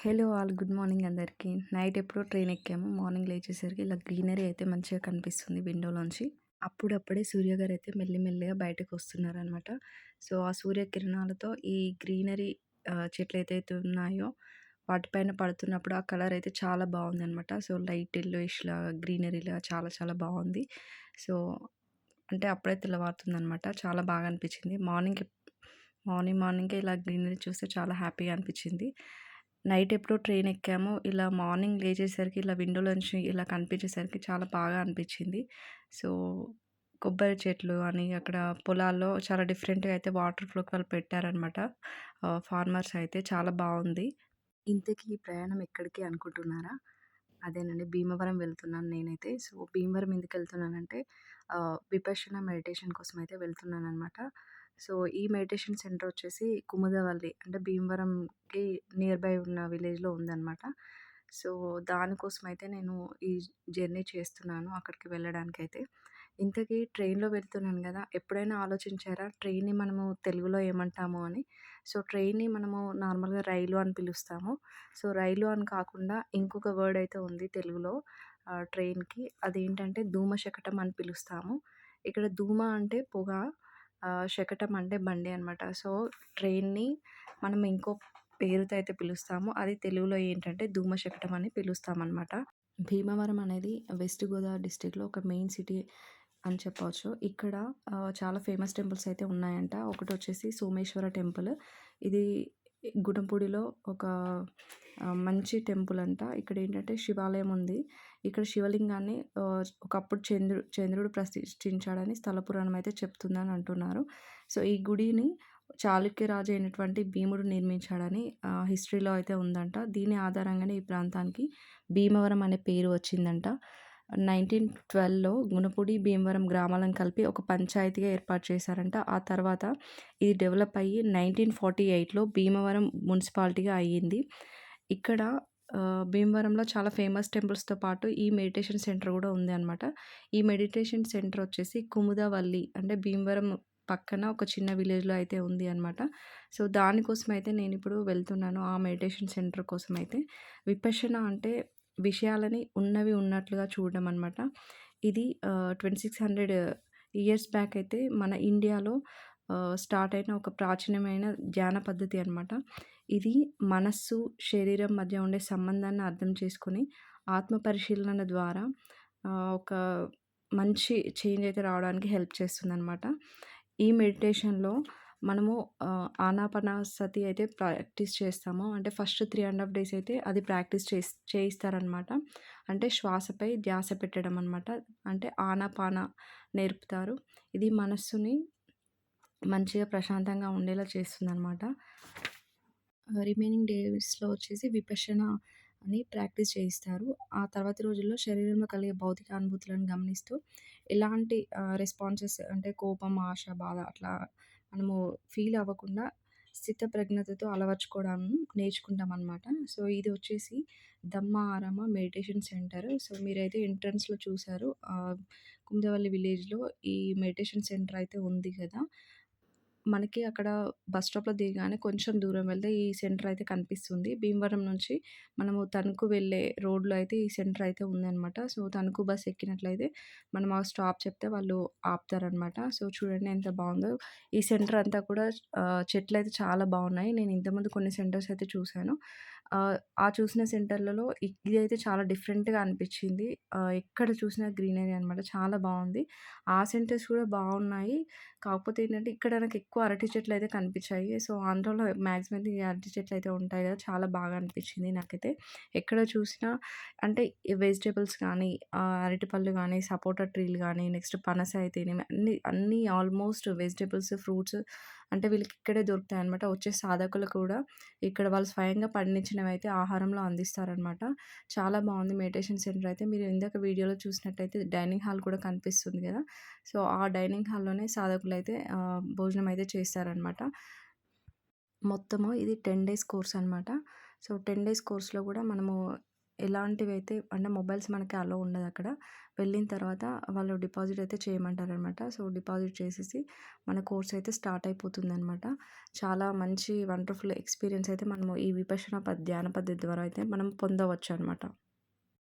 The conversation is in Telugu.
హలో ఆల్ గుడ్ మార్నింగ్ అందరికీ. నైట్ ఎప్పుడో ట్రైన్ ఎక్కాము. మార్నింగ్ లేచేసరికి ఇలా గ్రీనరీ అయితే మంచిగా కనిపిస్తుంది విండోలోంచి. అప్పుడప్పుడే సూర్య గారైతే మెల్లిమెల్లిగా బయటకొస్తున్నారనమాట. సో, ఆ సూర్యకిరణాలతో ఈ గ్రీనరీ చెట్లయితే ఉన్నాయో వాటిపైన పడుతున్నప్పుడు ఆ కలర్ అయితే చాలా బావుందనమాట. సో, లైట్ యెల్లోయిష్‌లా గ్రీనరీలా చాలా చాలా బావుంది. సో, అంటే అప్పుడే తెల్లవారుతుందనమాట. చాలా బాగా అనిపించింది. మార్నింగే ఇలా గ్రీనరీ చూస్తే చాలా హ్యాపీగా అనిపించింది. నైట్ ఎప్పుడో ట్రైన్ ఎక్కాము. ఇలా మార్నింగ్ లేచేసరికి ఇలా విండోలోంచి ఇలా కనిపించేసరికి చాలా బాగా అనిపించింది. సో, కొబ్బరి చెట్లు అని అక్కడ పొలాల్లో చాలా డిఫరెంట్‌గా అయితే వాటర్ ఫ్లోకి వాళ్ళు పెట్టారనమాట. ఫార్మర్స్ అయితే చాలా బావుంది. ఇంతకీ ఈ ప్రయాణం ఎక్కడికి అనుకుంటున్నారా? అదేనండి భీమవరం వెళ్తున్నాను నేనైతే. సో, భీమవరం ఎందుకెళ్తున్నానంటే విపశ్యన మెడిటేషన్ కోసమయితే వెళ్తున్నాననమాట. సో, ఈ మెడిటేషన్ సెంటర్ వచ్చేసి కుముదవల్లి అంటే భీమవరంకి నియర్ బై ఉన్న విలేజ్‌లో ఉందనమాట. సో, దానికోసమయితే నేను ఈ జర్నీ చేస్తున్నాను అక్కడికి వెళ్ళడానికైతే. ఇంతకీ ట్రైన్‌లో వెళ్తున్నాను గదా! ఎప్పుడైనా ఆలోచించారా ట్రైన్‌ని మనము తెలుగులో ఏమంటాము అని? సో, ట్రైన్‌ని మనము నార్మల్‌గా రైలు అని పిలుస్తాము. సో, రైలు అని కాకుండా ఇంకొక వర్డ్ అయితే ఉంది తెలుగులో ట్రైన్‌కి. అదేంటంటే ధూమశకటం అని పిలుస్తాము. ఇక్కడ ధూమ అంటే పొగ, శకటం అంటే బండి అనమాట. సో, ట్రైన్‌ని మనం ఇంకో పేరుతో అయితే పిలుస్తాము. అది తెలుగులో ఏంటంటే ధూమశకటం అని పిలుస్తామనమాట. భీమవరం అనేది వెస్ట్ గోదావరి డిస్ట్రిక్ట్‌లో ఒక మెయిన్ సిటీ అని చెప్పవచ్చు. ఇక్కడ చాలా ఫేమస్ టెంపుల్స్ అయితే ఉన్నాయంట. ఒకటొచ్చేసి సోమేశ్వర టెంపుల్. ఇది గుణపూడిలో ఒక మంచి టెంపుల్ అంట. ఇక్కడేంటంటే శివాలయం ఉంది. ఇక్కడ శివలింగాన్ని ఒకప్పుడు చంద్రుడు ప్రతిష్ఠించాడని స్థల పురాణం అయితే చెప్తుందని అంటున్నారు. సో, ఈ గుడిని చాళుక్య రాజు అయినటువంటి భీముడు నిర్మించాడని హిస్టరీలో అయితే ఉందంట. దీని ఆధారంగానే ఈ ప్రాంతానికి భీమవరం అనే పేరు వచ్చిందంట. 1912లో గుణపూడి, భీమవరం గ్రామాలను కలిపి ఒక పంచాయతీగా ఏర్పాటు చేశారంట. ఆ తర్వాత ఇది డెవలప్ అయ్యి 1948లో భీమవరం మున్సిపాలిటీగా అయ్యింది. ఇక్కడ భీమవరంలో చాలా ఫేమస్ టెంపుల్స్‌తో పాటు ఈ మెడిటేషన్ సెంటర్ గూడా ఉంది అనమాట. ఈ మెడిటేషన్ సెంటర్ వచ్చేసి కుముదవల్లి అంటే భీమవరం పక్కన ఒక చిన్న విలేజ్‌లో అయితే ఉంది అనమాట. సో, దానికోసమైతే నేనిప్పుడు వెళ్తున్నాను. ఆ మెడిటేషన్ సెంటర్ కోసమైతే. విపశ్యన అంటే విషయాలని ఉన్నవి ఉన్నట్లుగా చూడడం అనమాట. ఇది 2600 ఇయర్స్ బ్యాక్ అయితే మన ఇండియాలో స్టార్ట్ అయిన ఒక ప్రాచీనమైన ధ్యాన పద్ధతి అనమాట. ఇది మనస్సు, శరీరం మధ్య ఉండే సంబంధాన్ని అర్థం చేసుకొని ఆత్మ పరిశీలన ద్వారా ఒక మంచి చేంజ్ అయితే రావడానికి హెల్ప్ చేస్తుందనమాట. ఈ మెడిటేషన్‌లో మనము ఆనాపానసతి అయితే ప్రాక్టీస్ చేస్తాము. అంటే ఫస్ట్ 3 ½ డేస్ అయితే అది ప్రాక్టీస్ చేయిస్తారనమాట. అంటే శ్వాసపై ధ్యాస పెట్టడం అనమాట. అంటే ఆనాపాన నేర్పుతారు. ఇది మనస్సుని మంచిగా ప్రశాంతంగా ఉండేలా చేస్తుందనమాట. రిమైనింగ్ డేస్‌లో వచ్చేసి విపశ్యన అని ప్రాక్టీస్ చేయిస్తారు. ఆ తర్వాతి రోజుల్లో శరీరంలో కలిగే భౌతిక అనుభూతులను గమనిస్తూ ఎలాంటి రెస్పాన్సెస్ అంటే కోపం, ఆశ, బాధ అట్లా మనము ఫీల్ అవ్వకుండా స్థితప్రజ్ఞతతో అలవర్చుకోవడం నేర్చుకుంటామనమాట. సో, ఇది వచ్చేసి ధమ్మ ఆరామ మెడిటేషన్ సెంటర్. సో, మీరైతే ఎంట్రన్స్‌లో చూసారు. కుందేవల్లి విలేజ్‌లో ఈ మెడిటేషన్ సెంటర్ అయితే ఉంది కదా! మనకి అక్కడ బస్ స్టాప్‌లో దిగగానే కొంచెం దూరం వెళ్తే ఈ సెంటర్ అయితే కనిపిస్తుంది. భీమవరం నుంచి మనము తణుకు వెళ్ళే రోడ్‌లో అయితే ఈ సెంటర్ అయితే ఉందనమాట. సో, తణుకు బస్ ఎక్కినట్లయితే మనం ఆ స్టాప్ చెప్తే వాళ్ళు ఆపుతారనమాట. సో, చూడండి ఎంత బావుందో. ఈ సెంటర్ అంతా కూడా చెట్లయితే చాలా బావున్నాయి. నేను ఇంతకుముందు కొన్ని సెంటర్స్ అయితే చూసాను. ఆ చూసిన సెంటర్‌లలో ఇదైతే చాలా డిఫరెంట్‌గా అనిపిచ్చింది. ఎక్కడ చూసినా గ్రీనరీ అనమాట. చాలా బావుంది. ఆ సెంటర్స్ కూడా బావున్నాయి. కాకపోతే ఏంటంటే, ఇక్కడ నాకెక్కువ అరటి చెట్లయితే కనిపిచ్చాయి. సో, ఆంధ్రాలో మాక్సిమం అయితే ఈ అరటి చెట్లయితే ఉంటాయి గదా! చాలా బాగా అనిపిచ్చింది నాకైతే. ఎక్కడ చూసినా అంటే ఈ వెజిటబుల్స్ కానీ, అరటిపళ్ళు గానీ, సపోటా ట్రీలు గానీ, నెక్స్ట్ పనస అయితేనేమి అన్నీ ఆల్మోస్ట్ వెజిటబుల్స్, ఫ్రూట్స్ అంటే వీళ్ళకి ఇక్కడే దొరుకుతాయనమాట. వచ్చే సాధకులకు కూడా ఇక్కడ వాళ్ళు స్వయంగా పండించినవైతే ఆహారంలో అందిస్తారనమాట. చాలా బావుంది మెడిటేషన్ సెంటర్ అయితే. మీరు ఇందాక వీడియోలో చూసినట్టయితే డైనింగ్ హాల్ కూడా కనిపిస్తుంది గదా! సో, ఆ డైనింగ్ హాల్‌లోనే సాధకులైతే భోజనం అయితే చేస్తారనమాట. మొత్తము ఇది 10 డేస్ కోర్స్ అనమాట. సో, 10 డేస్ కోర్స్‌లో గూడా మనము ఎలాంటివైతే అంటే మొబైల్స్ మనకి అలో ఉండదక్కడ. వెళ్ళిన తర్వాత వాళ్ళు డిపాజిట్ అయితే చేయమంటారనమాట. సో, డిపాజిట్ చేసేసి మన కోర్స్ అయితే స్టార్ట్ అయిపోతుందనమాట. చాలా మంచి వండర్‌ఫుల్ ఎక్స్‌పీరియన్స్ అయితే మనము ఈ విపశ్యన ధ్యాన పద్ధతి ద్వారా అయితే మనం పొందవచ్చనమాట.